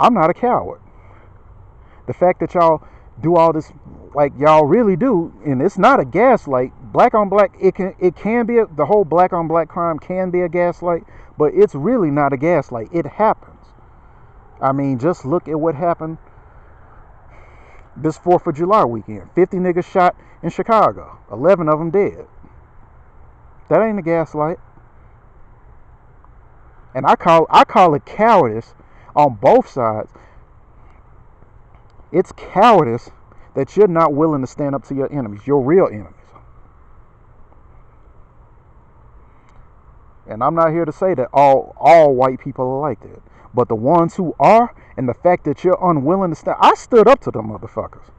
I'm not a coward. The fact that y'all do all this, like y'all really do, and it's not a gaslight. Black on black, it can be the whole black on black crime can be a gaslight, but it's really not a gaslight. It happens. I mean, just look at what happened this 4th of July weekend. 50 niggas shot in Chicago. 11 of them dead. That ain't a gaslight. And I call it cowardice on both sides. It's cowardice that you're not willing to stand up to your enemies, your real enemies. And I'm not here to say that all white people are like that. But the ones who are, and the fact that you're unwilling to stand, I stood up to them motherfuckers.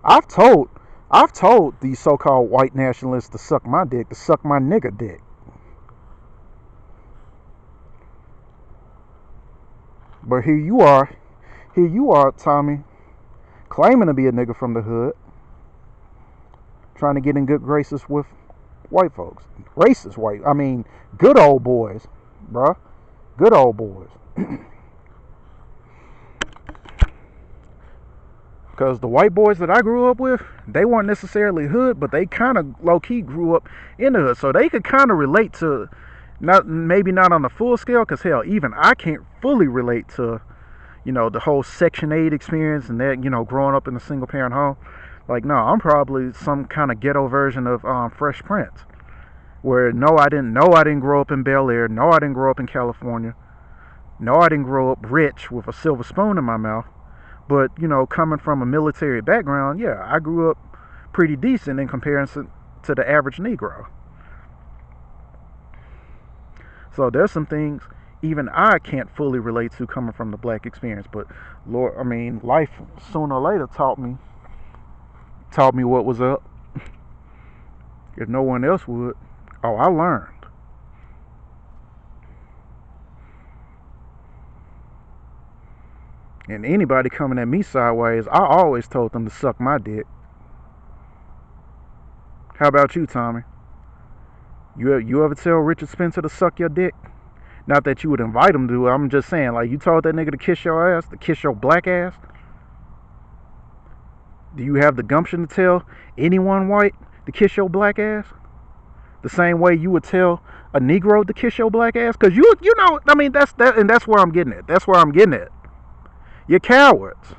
I've told these so-called white nationalists to suck my dick, to suck my nigga dick. But here you are, Tommy, claiming to be a nigga from the hood, trying to get in good graces with white folks. Racist white, I mean, good old boys, bruh. Good old boys. Because the white boys that I grew up with, they weren't necessarily hood, but they kind of low-key grew up in the hood. So they could kind of relate to, maybe not on the full scale, because hell, even I can't fully relate to, the whole Section 8 experience and that, growing up in a single-parent home. Like, no, I'm probably some kind of ghetto version of Fresh Prince. Where, no, I didn't grow up in Bel Air. No, I didn't grow up in California. No, I didn't grow up rich with a silver spoon in my mouth. But, coming from a military background, yeah, I grew up pretty decent in comparison to the average Negro. So there's some things even I can't fully relate to coming from the black experience. But, Lord, I mean, life sooner or later taught me what was up. If no one else would. Oh, I learned. And anybody coming at me sideways, I always told them to suck my dick. How about you, Tommy? You ever tell Richard Spencer to suck your dick? Not that you would invite him to. I'm just saying, like, you told that nigga to kiss your ass, to kiss your black ass? Do you have the gumption to tell anyone white to kiss your black ass? The same way you would tell a Negro to kiss your black ass? Because I mean, that's where I'm getting at. That's where I'm getting at. You're cowards.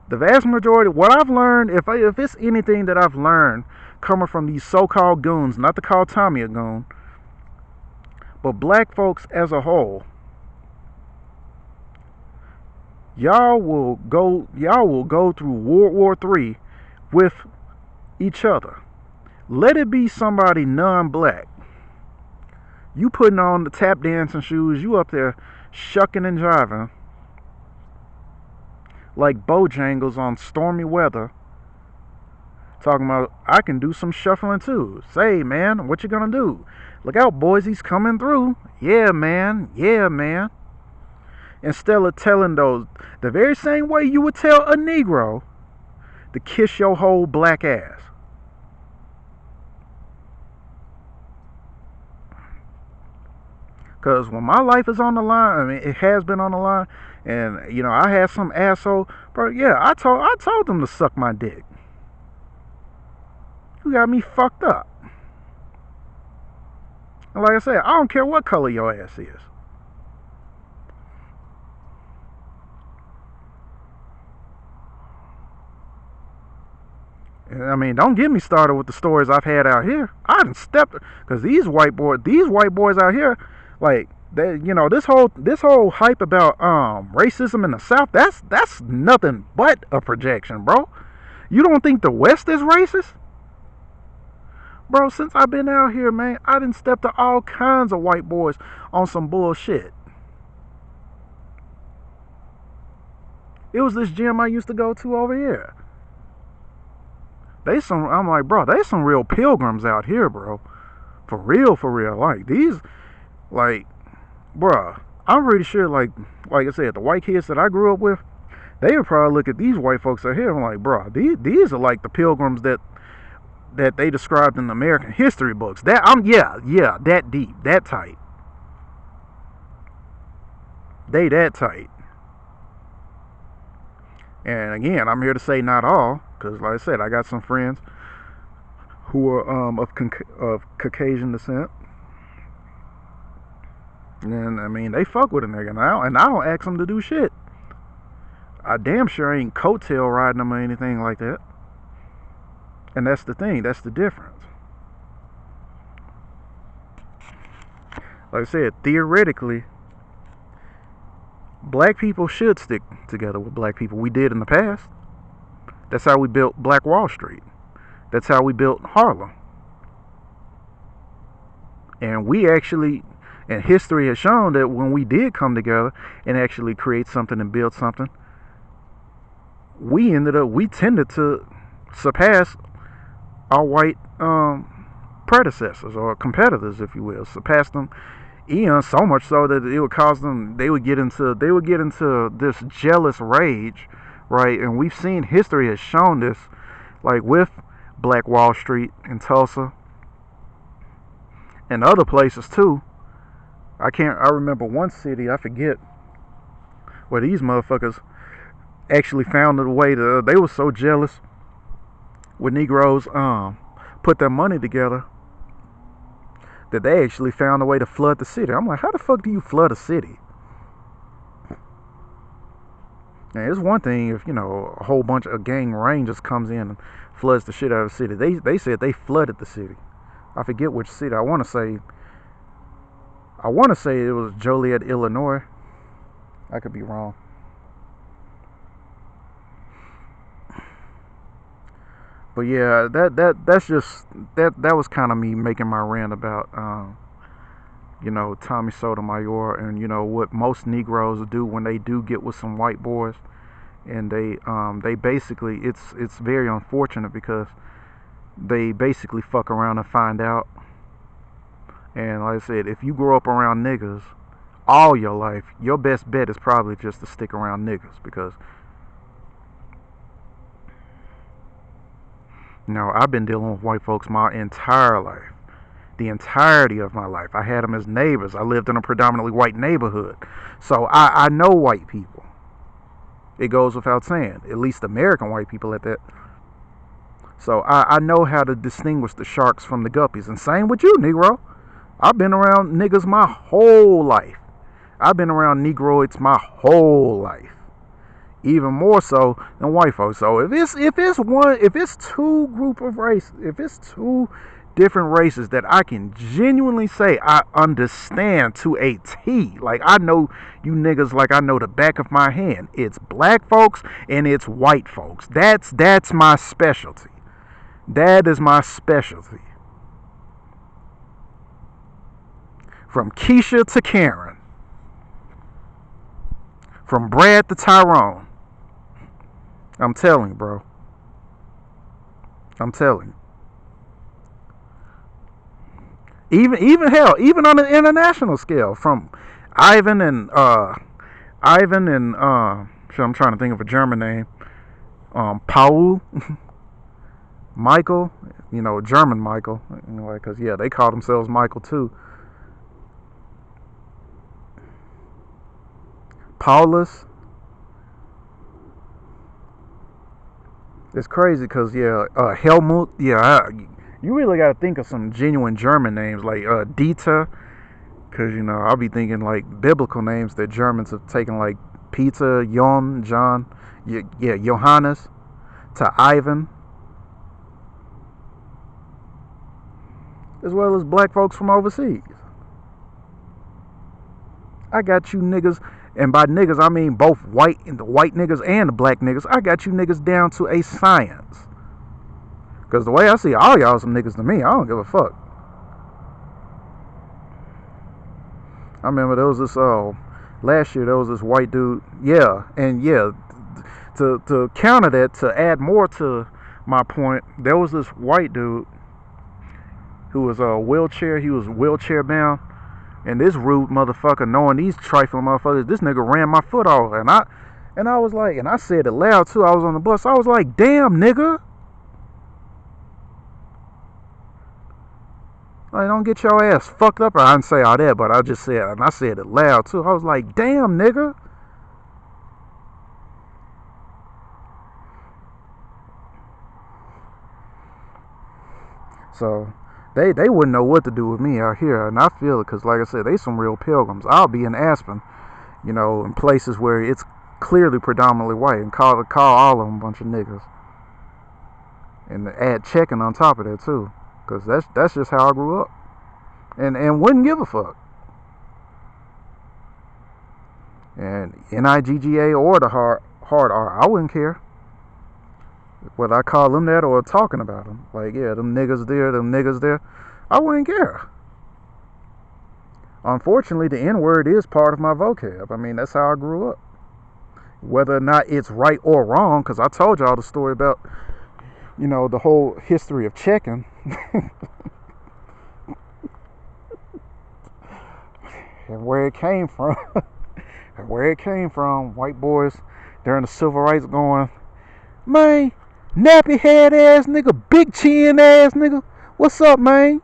The vast majority, what I've learned, if it's anything that I've learned coming from these so-called goons, not to call Tommy a goon, but black folks as a whole, y'all will go through World War III with each other. Let it be somebody non-black. You putting on the tap dancing shoes, you up there shucking and jiving like Bojangles on stormy weather, talking about, I can do some shuffling too. Say, man, what you gonna do? Look out, boys, he's coming through. Yeah, man. Instead of telling those, the very same way you would tell a Negro to kiss your whole black ass. Because when my life is on the line, I mean, it has been on the line, and, I had some asshole, bro, yeah, I told them to suck my dick. You got me fucked up. And like I said, I don't care what color your ass is. I mean, don't get me started with the stories I've had out here. I done stepped, because these white boys out here, like, they, this whole hype about racism in the South, that's nothing but a projection, bro. You don't think the West is racist? Bro, since I've been out here, man, I done stepped to all kinds of white boys on some bullshit. It was this gym I used to go to over here. I'm like, bro, they some real pilgrims out here, bro. For real. Like, these, like, bro, I'm pretty sure, like I said, the white kids that I grew up with, they would probably look at these white folks out here and like, bro, these are like the pilgrims that they described in the American history books. That, that deep, that tight. They that tight. And again, I'm here to say not all, because like I said, I got some friends who are of Caucasian descent. And I mean, they fuck with a nigga now, and I don't ask them to do shit. I damn sure ain't coattail riding them or anything like that. And that's the thing, that's the difference. Like I said, theoretically, black people should stick together with black people. We did in the past. That's how we built Black Wall Street. That's how we built Harlem. And we actually, and history has shown that when we did come together and actually create something and build something, we tended to surpass our white predecessors or competitors, if you will, surpass them eons, so much so that it would cause them, they would get into this jealous rage, right? And we've seen, history has shown this, like with Black Wall Street in Tulsa and other places too. I remember one city, I forget, where these motherfuckers actually found a way to, they were so jealous when Negroes put their money together that they actually found a way to flood the city. I'm like, how the fuck do you flood a city? Now, it's one thing if, a whole bunch of gang rangers comes in and floods the shit out of the city. They said they flooded the city. I forget which city. I want to say it was Joliet, Illinois. I could be wrong. But yeah, that's just that was kind of me making my rant about Tommy Sotomayor and what most Negroes do when they do get with some white boys, and they basically, it's very unfortunate because they basically fuck around and find out. And like I said, if you grow up around niggas all your life, your best bet is probably just to stick around niggas, because I've been dealing with white folks my entire life. The entirety of my life. I had them as neighbors. I lived in a predominantly white neighborhood. So I know white people. It goes without saying. At least American white people at that. So I know how to distinguish the sharks from the guppies. And same with you, Negro. I've been around niggas my whole life. I've been around Negroids my whole life. Even more so than white folks. So if it's two different races that I can genuinely say I understand to a T, like I know you niggas like I know the back of my hand, it's black folks and it's white folks. That's my specialty. That is my specialty. From Keisha to Karen. From Brad to Tyrone. I'm telling you, bro. I'm telling you. Even on an international scale, from Ivan and shit, I'm trying to think of a German name. Paul, Michael, German Michael, anyway, because yeah, they call themselves Michael too. Paulus. It's crazy because Helmut. Yeah, you really got to think of some genuine German names like Dieter, because I'll be thinking like biblical names that Germans have taken, like Peter, John, Johannes, to Ivan, as well as black folks from overseas. I got you niggas. And by niggas, I mean both the white niggas and the black niggas. I got you niggas down to a science. Because the way I see all y'all some niggas to me, I don't give a fuck. I remember there was this, last year there was this white dude. Yeah, and yeah, to counter that, to add more to my point, there was this white dude who was wheelchair bound. And this rude motherfucker, knowing these trifling motherfuckers, this nigga ran my foot off. And I was like, and I said it loud too. I was on the bus. I was like, damn, nigga. Like, don't get your ass fucked up. Or I didn't say all that, but I just said, and I said it loud too. I was like, damn, nigga. So they wouldn't know what to do with me out here, and I feel it because, like I said, they some real pilgrims. I'll be in Aspen, in places where it's clearly predominantly white, and call all of them a bunch of niggas, and add checking on top of that too, because that's just how I grew up, and wouldn't give a fuck. And NIGGA or the hard R, I wouldn't care whether I call them that or talking about them. Like, yeah, them niggas there, I wouldn't care. Unfortunately, the N-word is part of my vocab. I mean, that's how I grew up. Whether or not it's right or wrong, because I told y'all the story about, the whole history of checking. And where it came from. White boys during the civil rights going, man, nappy head ass nigga, big chin ass nigga, what's up, man?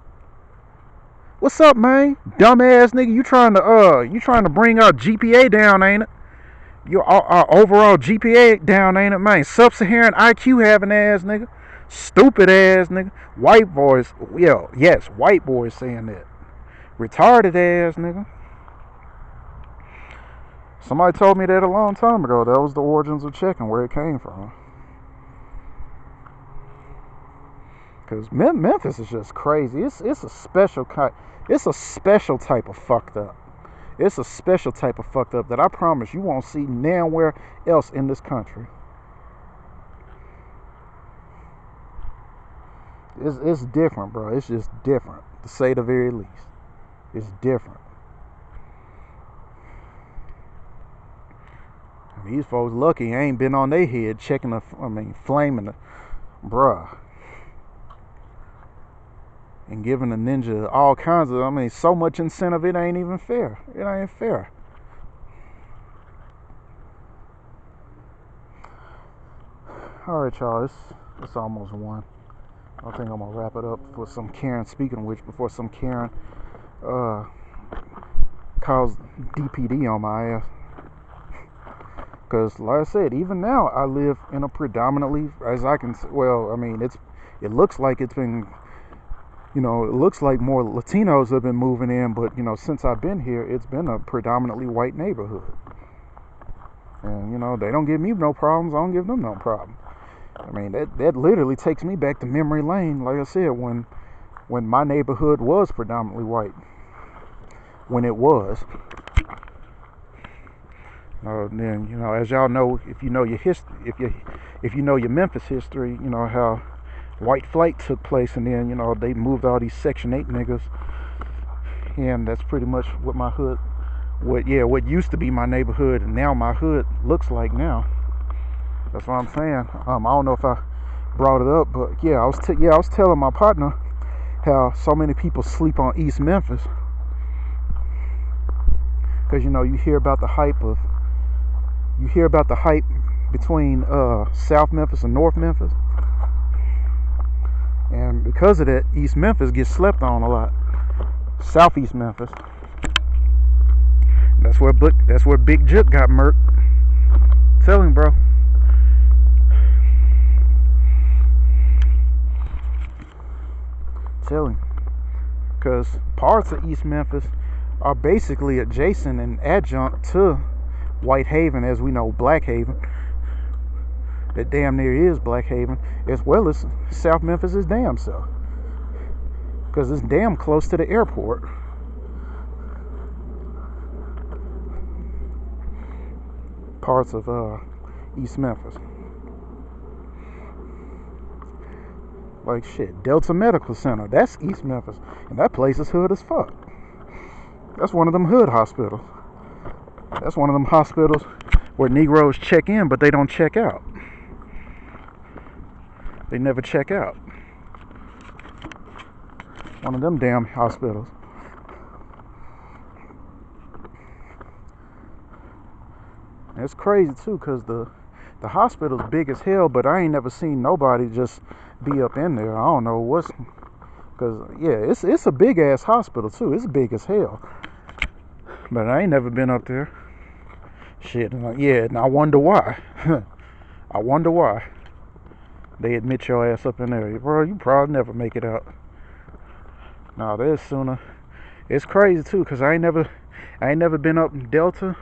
What's up, man? Dumb ass nigga, you trying to bring our GPA down, ain't it? Our overall GPA down, ain't it, man? Sub-Saharan IQ having ass nigga, stupid ass nigga. White boys, yes, white boys saying that. Retarded ass nigga. Somebody told me that a long time ago. That was the origins of checking, where it came from. Because Memphis is just crazy. It's a special kind. It's a special type of fucked up. It's a special type of fucked up that I promise you won't see nowhere else in this country. It's different, bro. It's just different, to say the very least. It's different. These folks lucky ain't been on their head checking flaming bruh. And giving a ninja all kinds of, so much incentive, it ain't even fair. It ain't fair. Alright, y'all, it's almost 1. I think I'm gonna wrap it up for some Karen, speaking of which, before some Karen calls DPD on my ass. Because, like I said, even now I live in a predominantly, as I can, it looks like it's been, it looks like more Latinos have been moving in, but, since I've been here, it's been a predominantly white neighborhood. And, they don't give me no problems, I don't give them no problem. That literally takes me back to memory lane, like I said, when my neighborhood was predominantly white. When it was. Then, as y'all know, if you know your history, if you know your Memphis history, how white flight took place, and then they moved all these Section 8 niggas, and that's pretty much what my hood, what used to be my neighborhood, and now my hood looks like now. That's what I'm saying. I don't know if I brought it up, but I was telling my partner how so many people sleep on East Memphis, because you hear about the hype between South Memphis and North Memphis, and because of that, East Memphis gets slept on a lot. Southeast Memphis. That's where Big Jook got murked. Tell him, bro. Tell him. Because parts of East Memphis are basically adjacent and adjunct to White Haven, as we know, Black Haven. That damn near is Black Haven, as well as South Memphis is damn so. Because it's damn close to the airport. Parts of East Memphis. Like shit, Delta Medical Center, that's East Memphis. And that place is hood as fuck. That's one of them hood hospitals. That's one of them hospitals where Negroes check in, but they don't check out. They never check out. One of them damn hospitals. And it's crazy too, because the hospital's big as hell, but I ain't never seen nobody just be up in there. I don't know Cause yeah, it's a big ass hospital too. It's big as hell. But I ain't never been up there. Shit. Yeah, and I wonder why. I wonder why they admit your ass up in there, bro. You probably never make it out. No, there's sooner. It's crazy too, cause I ain't never been up in Delta,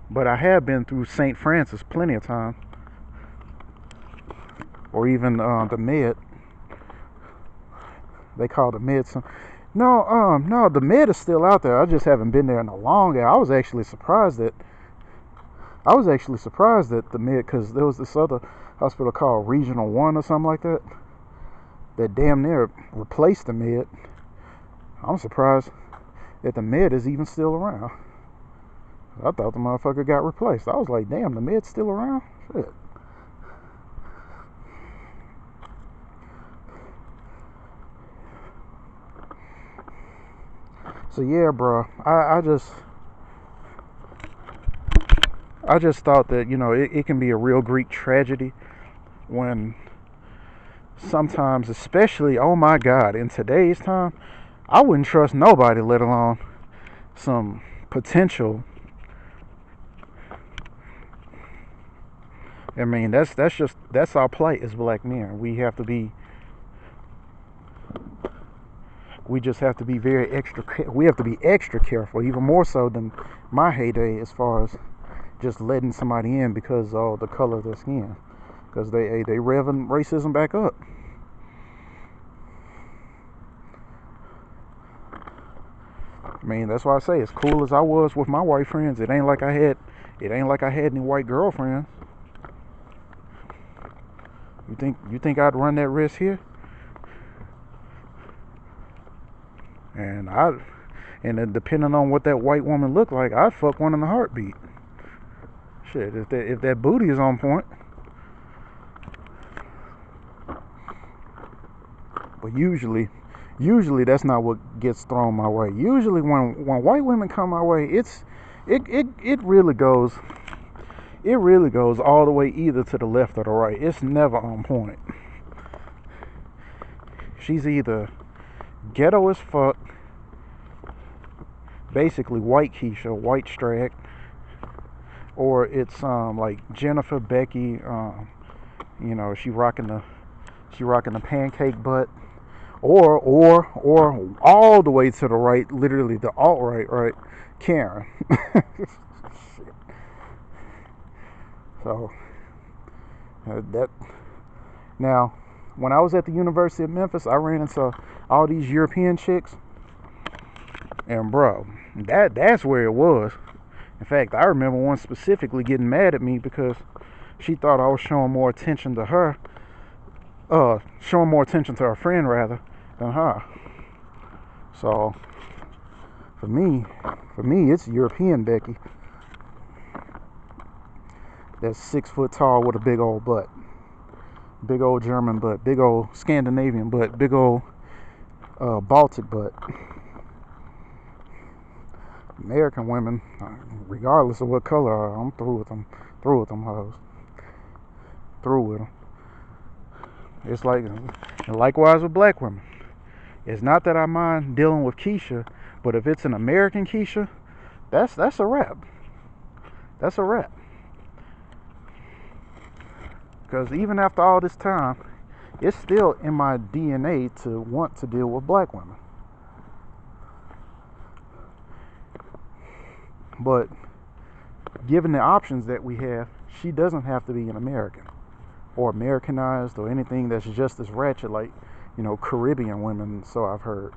but I have been through St. Francis plenty of time, or even the Med. They call the Med some. No, the Med is still out there. I just haven't been there in a long time. I was actually surprised that the Med, because there was this other hospital called Regional One or something like that, that damn near replaced the Med. I'm surprised that the Med is even still around. I thought the motherfucker got replaced. I was like, damn, the Med's still around? Shit. So yeah, bro, I just thought that, it can be a real Greek tragedy when sometimes, especially, oh my God, in today's time, I wouldn't trust nobody, let alone some potential. I mean, that's our plight as black men. We just have to be we have to be extra careful, even more so than my heyday, as far as just letting somebody in because of the color of their skin, because they revving racism back up. I mean, that's why I say, as cool as I was with my white friends, it ain't like I had any white girlfriends. You think I'd run that risk here? And depending on what that white woman looked like, I'd fuck one in a heartbeat. Shit, if that booty is on point. But usually that's not what gets thrown my way. Usually when white women come my way, it really goes all the way either to the left or the right. It's never on point. She's either ghetto as fuck, basically white Keisha, white Strag, or it's like Jennifer, Becky, she rocking the pancake butt, or all the way to the right, literally the alt-right, right, Karen. So that now, when I was at the University of Memphis, I ran into all these European chicks, and bro, that's where it was. In fact, I remember one specifically getting mad at me because she thought I was showing more attention to her, friend rather than her. So for me, it's European Becky. That's 6 foot tall with a big old butt, big old German butt, big old Scandinavian butt, big old Baltic butt. American women, regardless of what color, I'm through with them. Through with them hoes. Through with them. It's like, and likewise with black women. It's not that I mind dealing with Keisha, but if it's an American Keisha, that's a wrap. That's a wrap. Because even after all this time, it's still in my DNA to want to deal with black women. But given the options that we have, she doesn't have to be an American or Americanized or anything that's just as ratchet like, Caribbean women, so I've heard.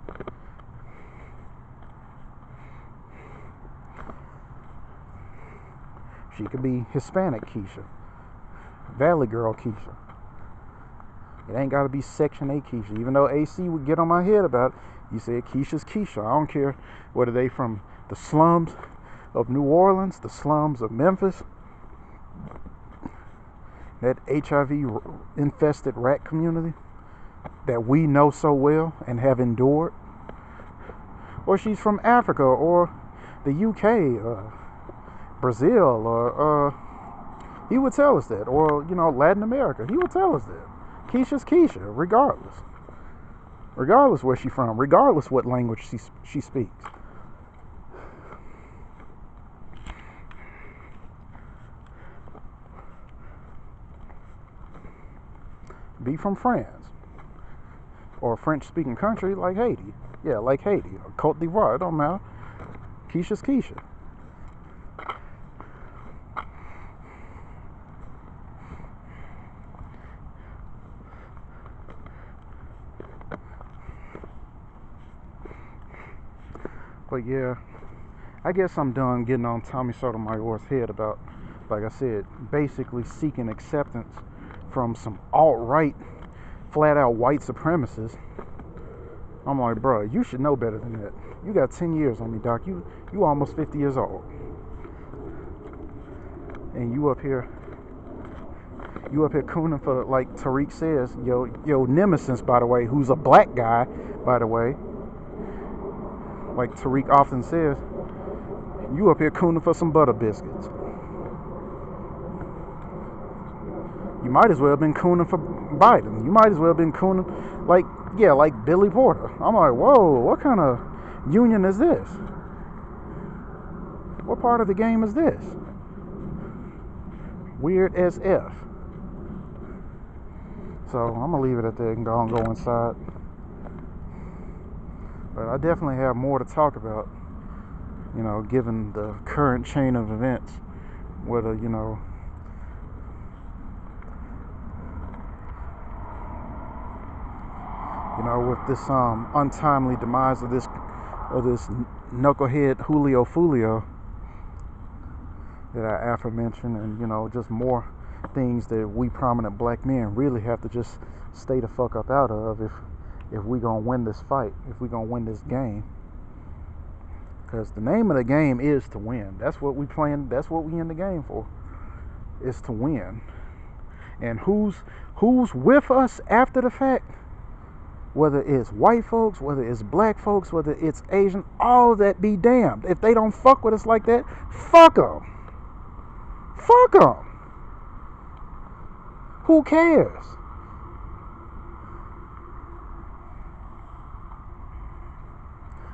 She could be Hispanic Keisha, Valley Girl Keisha. It ain't got to be Section 8 Keisha. Even though AC would get on my head about it, you said Keisha's Keisha. I don't care whether they from the slums of New Orleans, the slums of Memphis, that HIV infested rat community that we know so well and have endured, or she's from Africa or the UK, Brazil, or he would tell us that, or Latin America, he would tell us that. Keisha's Keisha, regardless. regardless where she's from, regardless what language she speaks. Be from France or a French-speaking country like Haiti. Yeah, like Haiti or Cote d'Ivoire. It don't matter. Keisha's Keisha. But yeah, I guess I'm done getting on Tommy Sotomayor's head about, like I said, basically seeking acceptance from some alt-right, flat-out white supremacists. I'm like, bro, you should know better than that. You got 10 years on me, Doc. You almost 50 years old. And you up here cooning for, like Tariq says, yo nemesis, by the way, who's a black guy, by the way. Like Tariq often says, you up here cooning for some butter biscuits. You might as well have been cooning for Biden. You might as well have been cooning like Billy Porter. I'm like, whoa, what kind of union is this? What part of the game is this? Weird as F. So I'm gonna leave it at that and go inside. But I definitely have more to talk about, given the current chain of events, whether, with this untimely demise of this knucklehead Julio Fulio that I aforementioned, and just more things that we prominent black men really have to just stay the fuck up out of if we gonna win this fight, if we gonna win this game. Because the name of the game is to win. That's what we playing. That's what we in the game for. Is to win. And who's with us after the fact? Whether it's white folks, whether it's black folks, whether it's Asian, all that be damned. If they don't fuck with us like that, fuck them. Fuck them. Who cares?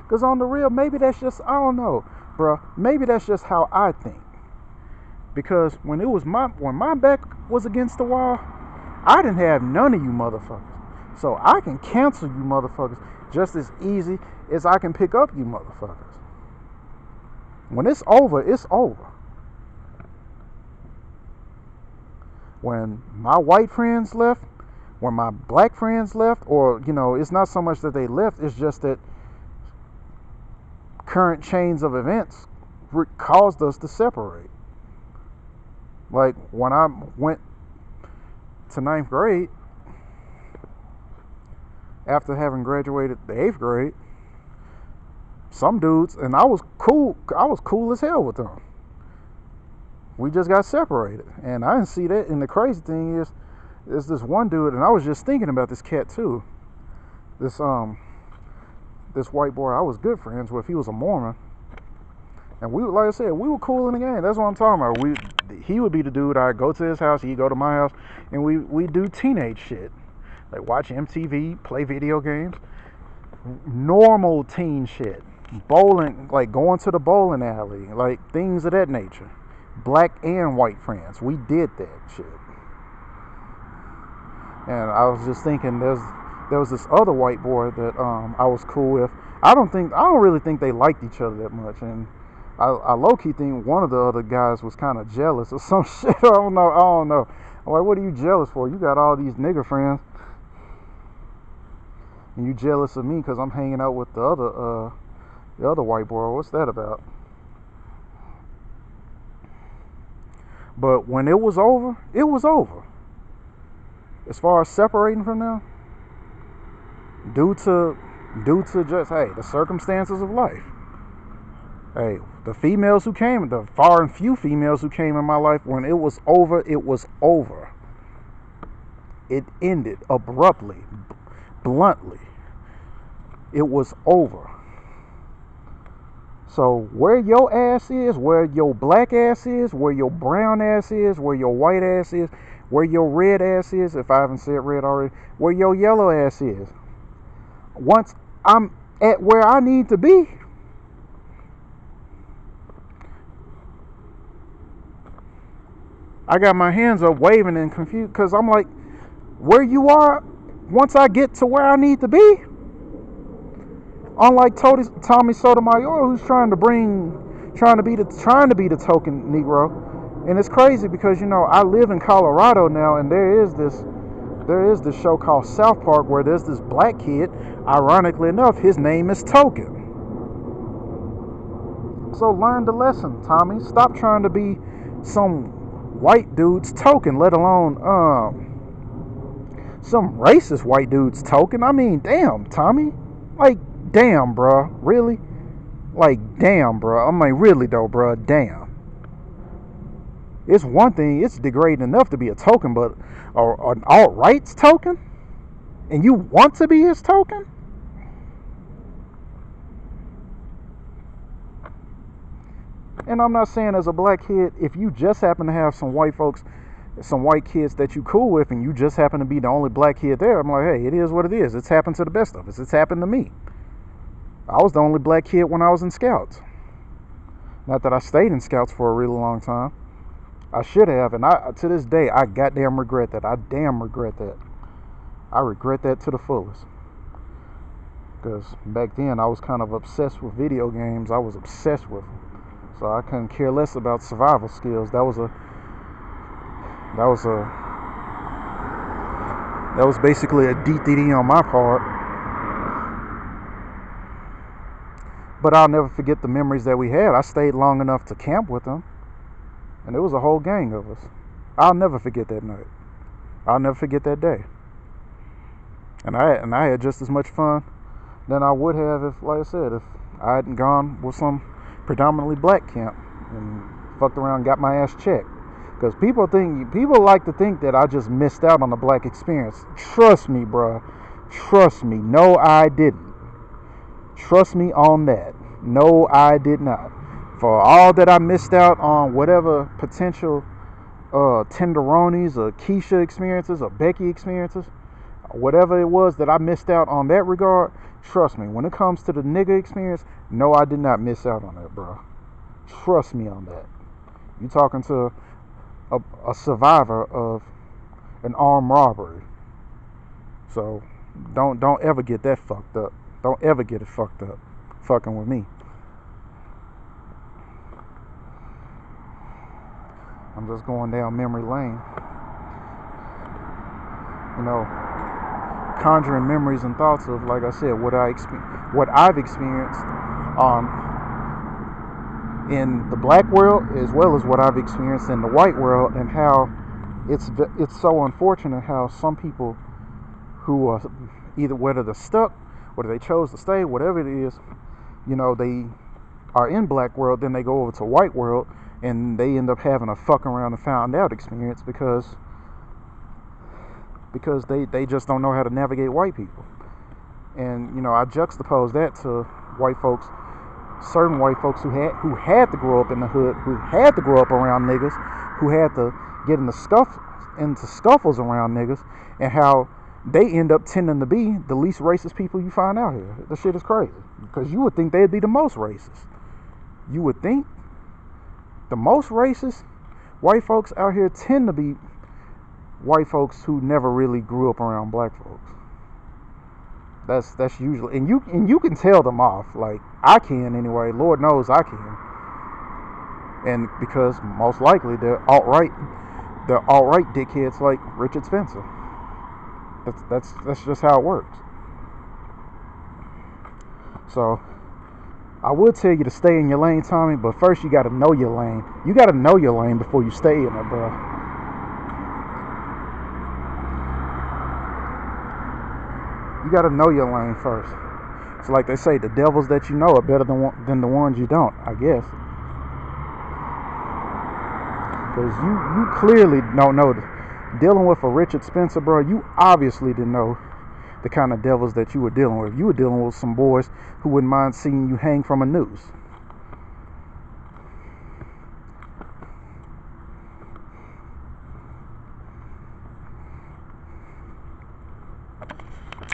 Because on the real, maybe that's just, I don't know, bro. Maybe that's just how I think. Because when my back was against the wall, I didn't have none of you motherfuckers. So I can cancel you motherfuckers just as easy as I can pick up you motherfuckers. When it's over, it's over. When my white friends left, when my black friends left, or, it's not so much that they left, it's just that current chains of events caused us to separate. Like when I went to 9th grade, after having graduated the 8th grade, some dudes, and I was cool as hell with them. We just got separated, and I didn't see that. And the crazy thing is, there's this one dude, and I was just thinking about this cat too. This white boy I was good friends with, he was a Mormon, and we, like I said, we were cool in the game. That's what I'm talking about. He would be the dude. I'd go to his house, he'd go to my house, and we do teenage shit, like watch MTV, play video games, normal teen shit, bowling, like going to the bowling alley, like things of that nature. Black and white friends, we did that shit. And I was just thinking, there was this other white boy that I was cool with. I don't really think they liked each other that much, and I low-key think one of the other guys was kind of jealous or some shit. I don't know. I'm like, what are you jealous for? You got all these nigger friends, and you jealous of me because I'm hanging out with the other white boy. What's that about? But when it was over, it was over. As far as separating from them, due to just, hey, the circumstances of life. Hey, the far and few females who came in my life, when it was over, it was over. It ended abruptly, bluntly. It was over. So where your ass is, where your black ass is, where your brown ass is, where your white ass is, where your red ass is, if I haven't said red already, where your yellow ass is, once I'm at where I need to be, I got my hands up waving and confused because I'm like, where you are, once I get to where I need to be, unlike Tommy Sotomayor, who's trying to be the token Negro. And it's crazy because I live in Colorado now, and there is this show called South Park where there's this black kid. Ironically enough, his name is Token. So learn the lesson, Tommy. Stop trying to be some white dude's token, let alone some racist white dude's token. I mean, damn, Tommy. Like, damn, bro. Really? Like, damn, bro. I mean, really though, bro. Damn. It's one thing. It's degrading enough to be a token, but an alt-right's token, and you want to be his token? And I'm not saying as a black kid, if you just happen to have some white kids that you cool with, and you just happen to be the only black kid there, I'm like, hey, it is what it is. It's happened to the best of us. It's happened to me. I was the only black kid when I was in Scouts. Not that I stayed in Scouts for a really long time. I should have, and to this day, I goddamn regret that. I damn regret that. I regret that to the fullest. Because back then, I was kind of obsessed with video games. I was obsessed with them. So I couldn't care less about survival skills. That was basically a DTD on my part. But I'll never forget the memories that we had. I stayed long enough to camp with them, and it was a whole gang of us. I'll never forget that night. I'll never forget that day. And I had just as much fun than I would have if, like I said, if I hadn't gone with some predominantly black camp and fucked around and got my ass checked. Because people like to think that I just missed out on the black experience. Trust me, bro. Trust me. No, I didn't. Trust me on that. No, I did not. For all that I missed out on whatever potential tenderonis or Keisha experiences or Becky experiences, whatever it was that I missed out on that regard, trust me, when it comes to the nigga experience, no, I did not miss out on that, bro. Trust me on that. You talking to a survivor of an armed robbery. So don't ever get that fucked up. Don't ever get it fucked up fucking with me. I'm just going down memory lane. Conjuring memories and thoughts of, like I said, what I've experienced in the black world, as well as what I've experienced in the white world, and how it's so unfortunate how some people who are either, whether they're stuck, whether they chose to stay, whatever it is, they are in black world, then they go over to white world, and they end up having a fuck around and found out experience because they just don't know how to navigate white people. And I juxtapose that to white folks, certain white folks who had to grow up in the hood, who had to grow up around niggas, who had to get into scuffles around niggas, and how they end up tending to be the least racist people you find out here. The shit is crazy, because you would think they'd be the most racist. You would think the most racist white folks out here tend to be white folks who never really grew up around black folks. That's usually, and you can tell them off. Like, I can anyway. Lord knows I can. And because most likely they're alt-right dickheads like Richard Spencer. That's just how it works. So I would tell you to stay in your lane, Tommy, but first you got to know your lane. You got to know your lane before you stay in it, bro. You got to know your lane first. It's like they say, the devils that you know are better than the ones you don't, I guess. Because you clearly don't know. Dealing with a Richard Spencer, bro, you obviously didn't know the kind of devils that you were dealing with. You were dealing with some boys who wouldn't mind seeing you hang from a noose.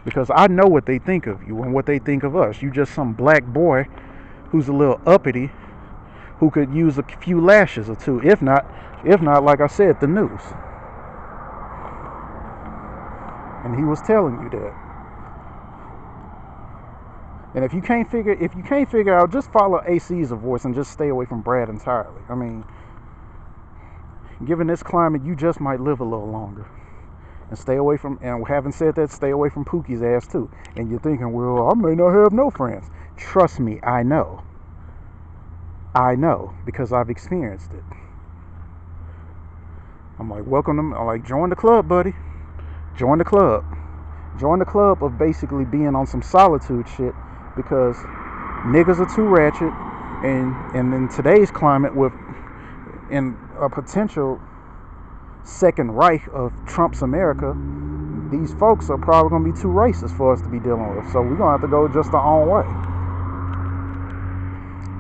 because I know what they think of you and what they think of us. You just some black boy who's a little uppity, who could use a few lashes or two, if not, like I said, the news. And he was telling you that. And if you can't figure out, just follow AC's voice and just stay away from Brad entirely. I mean, given this climate, you just might live a little longer. And stay away from, and having said that, stay away from Pookie's ass too. And you're thinking, well, I may not have no friends. Trust me, I know. I know, because I've experienced it. I'm like, I'm like, join the club, buddy. Join the club. Join the club of basically being on some solitude shit, because niggas are too ratchet, and in today's climate, with in a potential second Reich of Trump's America, these folks are probably going to be too racist for us to be dealing with. So we're going to have to go just our own way.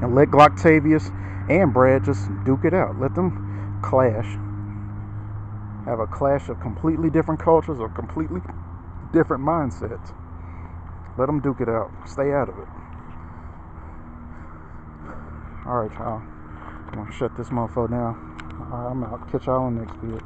And let Glocktavius and Brad just duke it out. Let them clash. Have a clash of completely different cultures or completely different mindsets. Let them duke it out. Stay out of it. Alright, y'all. I'm going to shut this motherfucker down. Alright, I'm out. Catch y'all on the next video.